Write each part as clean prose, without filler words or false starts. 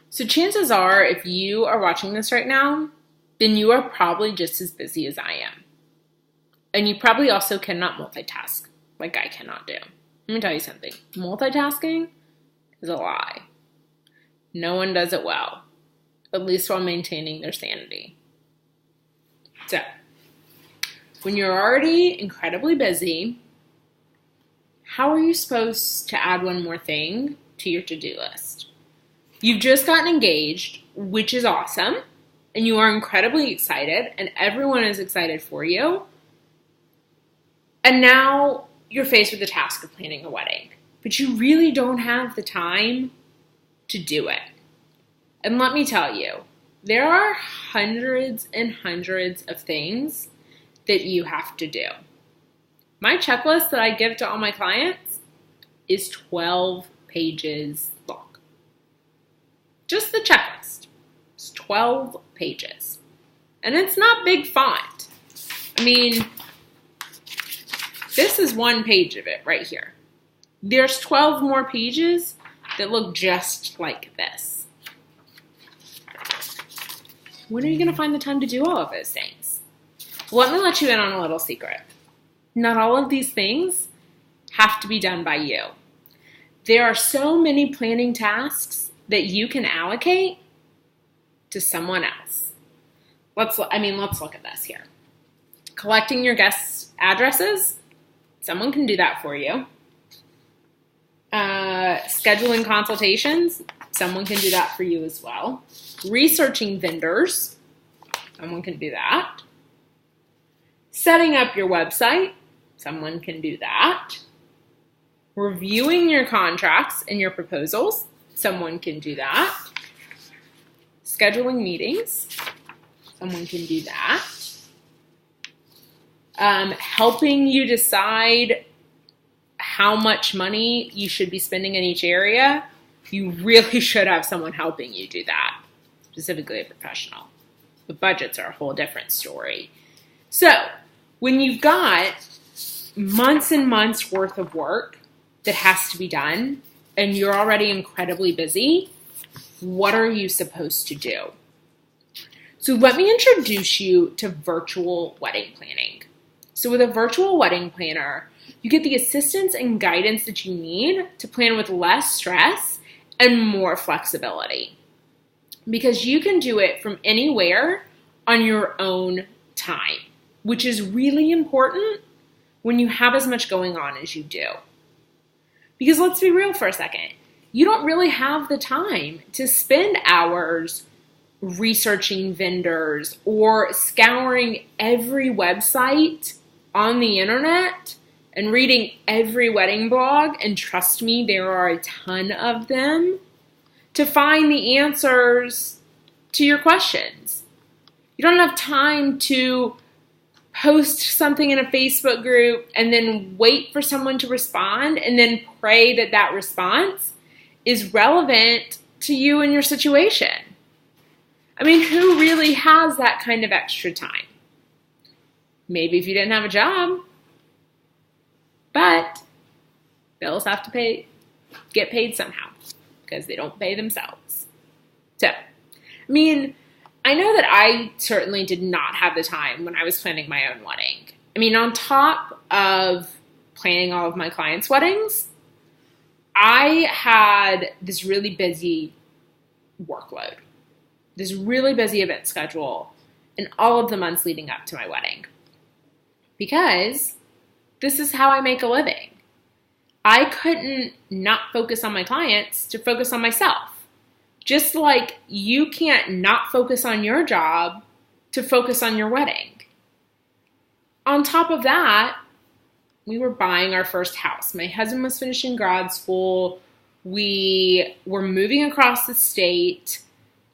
So chances are, if you are watching this right now, then you are probably just as busy as I am. And you probably also cannot multitask like I cannot do. Let me tell you something. Multitasking is a lie. No one does it well, at least while maintaining their sanity. So, when you're already incredibly busy, how are you supposed to add one more thing to your to-do list? You've just gotten engaged, which is awesome, and you are incredibly excited, and everyone is excited for you. And now you're faced with the task of planning a wedding, but you really don't have the time to do it. And let me tell you, there are hundreds and hundreds of things that you have to do. My checklist that I give to all my clients is 12 pages long. Just the checklist. It's 12 pages. And it's not big font. I mean, this is one page of it right here. There's 12 more pages that look just like this. When are you going to find the time to do all of those things? Let me let you in on a little secret. Not all of these things have to be done by you. There are so many planning tasks that you can allocate to someone else. Let's look at this here. Collecting your guests' addresses, someone can do that for you. Scheduling consultations, someone can do that for you as well. Researching vendors, someone can do that. Setting up your website, someone can do that. Reviewing your contracts and your proposals, someone can do that. Scheduling meetings, someone can do that. Helping you decide how much money you should be spending in each area, you really should have someone helping you do that, specifically a professional. But budgets are a whole different story. So, when you've got months and months worth of work that has to be done, and you're already incredibly busy, what are you supposed to do? So let me introduce you to virtual wedding planning. So with a virtual wedding planner, you get the assistance and guidance that you need to plan with less stress and more flexibility. Because you can do it from anywhere on your own time, which is really important when you have as much going on as you do. Because let's be real for a second. You don't really have the time to spend hours researching vendors or scouring every website on the internet and reading every wedding blog, and trust me, there are a ton of them, to find the answers to your questions. You don't have time to post something in a Facebook group and then wait for someone to respond and then pray that that response is relevant to you and your situation. I mean, who really has that kind of extra time? Maybe if you didn't have a job, but bills have to get paid somehow because they don't pay themselves. So, I mean, I know that I certainly did not have the time when I was planning my own wedding. I mean, on top of planning all of my clients' weddings, I had this really busy workload, this really busy event schedule in all of the months leading up to my wedding. Because this is how I make a living. I couldn't not focus on my clients to focus on myself. Just like you can't not focus on your job to focus on your wedding. On top of that, we were buying our first house. My husband was finishing grad school. We were moving across the state.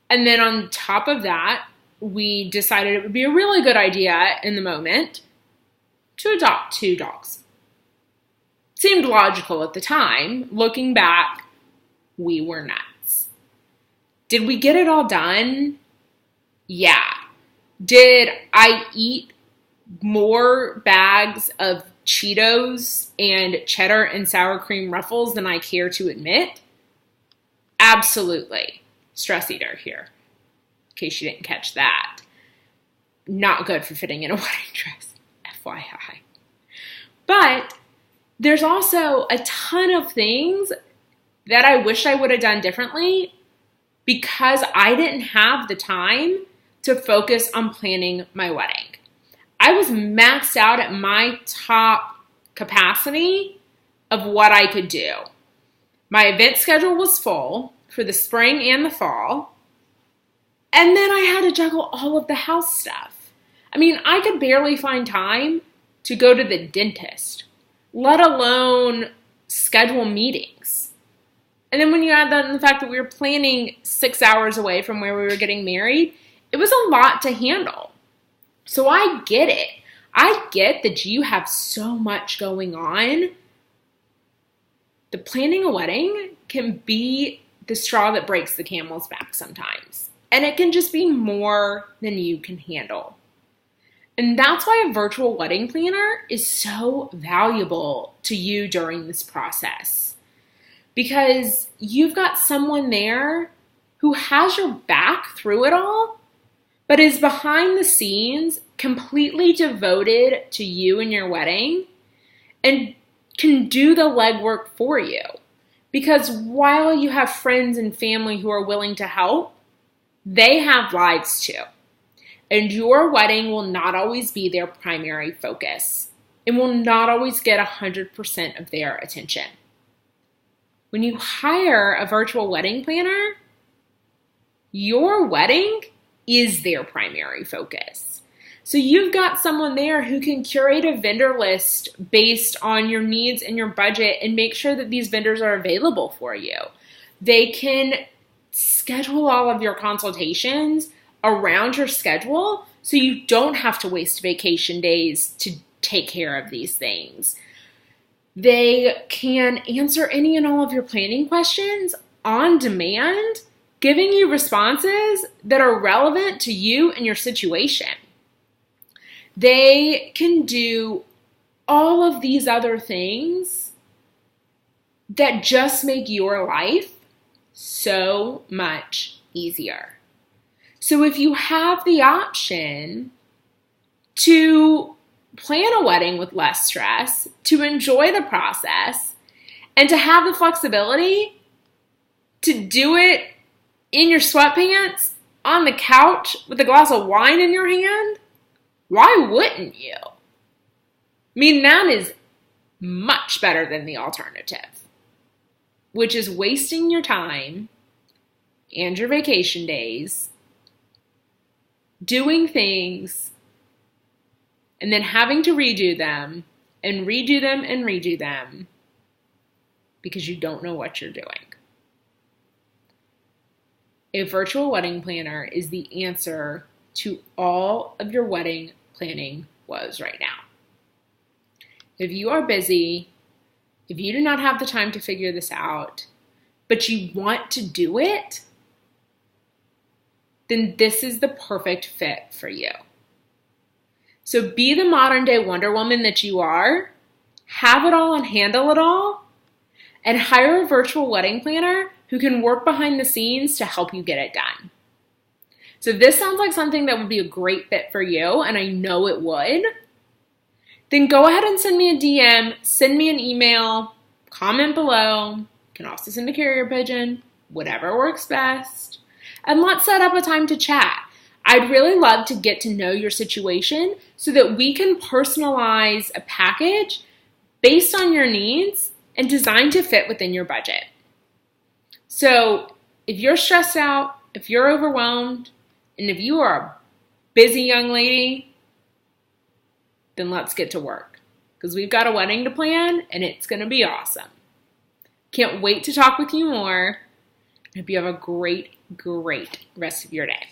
And then on top of that, we decided it would be a really good idea in the moment to adopt 2 dogs. Seemed logical at the time. Looking back, we were nuts. Did we get it all done? Yeah. Did I eat more bags of Cheetos and cheddar and sour cream Ruffles than I care to admit? Absolutely. stress eater here, in case you didn't catch that. Not good for fitting in a wedding dress, FYI. But there's also a ton of things that I wish I would have done differently because I didn't have the time to focus on planning my wedding. I was maxed out at my top capacity of what I could do. My event schedule was full for the spring and the fall. And then I had to juggle all of the house stuff. I mean, I could barely find time to go to the dentist, let alone schedule meetings. And then when you add that in the fact that we were planning 6 hours away from where we were getting married, it was a lot to handle. So I get it. I get that you have so much going on. The planning a wedding can be the straw that breaks the camel's back sometimes. And it can just be more than you can handle. And that's why a virtual wedding planner is so valuable to you during this process. Because you've got someone there who has your back through it all, but is behind the scenes completely devoted to you and your wedding and can do the legwork for you. Because while you have friends and family who are willing to help, they have lives too. And your wedding will not always be their primary focus. It will not always get 100% of their attention. When you hire a virtual wedding planner, your wedding is their primary focus. So you've got someone there who can curate a vendor list based on your needs and your budget and make sure that these vendors are available for you. They can schedule all of your consultations around your schedule so you don't have to waste vacation days to take care of these things. They can answer any and all of your planning questions on demand, giving you responses that are relevant to you and your situation. They can do all of these other things that just make your life so much easier. So if you have the option to plan a wedding with less stress, to enjoy the process, and to have the flexibility to do it in your sweatpants, on the couch, with a glass of wine in your hand, why wouldn't you? I mean, that is much better than the alternative, which is wasting your time and your vacation days doing things and then having to redo them and redo them and redo them because you don't know what you're doing. A virtual wedding planner is the answer to all of your wedding planning woes right now. If you are busy, if you do not have the time to figure this out, but you want to do it, then this is the perfect fit for you. So be the modern day Wonder Woman that you are, have it all and handle it all, and hire a virtual wedding planner who can work behind the scenes to help you get it done. So if this sounds like something that would be a great fit for you, and I know it would, then go ahead and send me a DM, send me an email, comment below. You can also send a carrier pigeon, whatever works best. And let's set up a time to chat. I'd really love to get to know your situation so that we can personalize a package based on your needs and designed to fit within your budget. So if you're stressed out, if you're overwhelmed, and if you are a busy young lady, then let's get to work. Because we've got a wedding to plan, and it's going to be awesome. Can't wait to talk with you more. I hope you have a great, great rest of your day.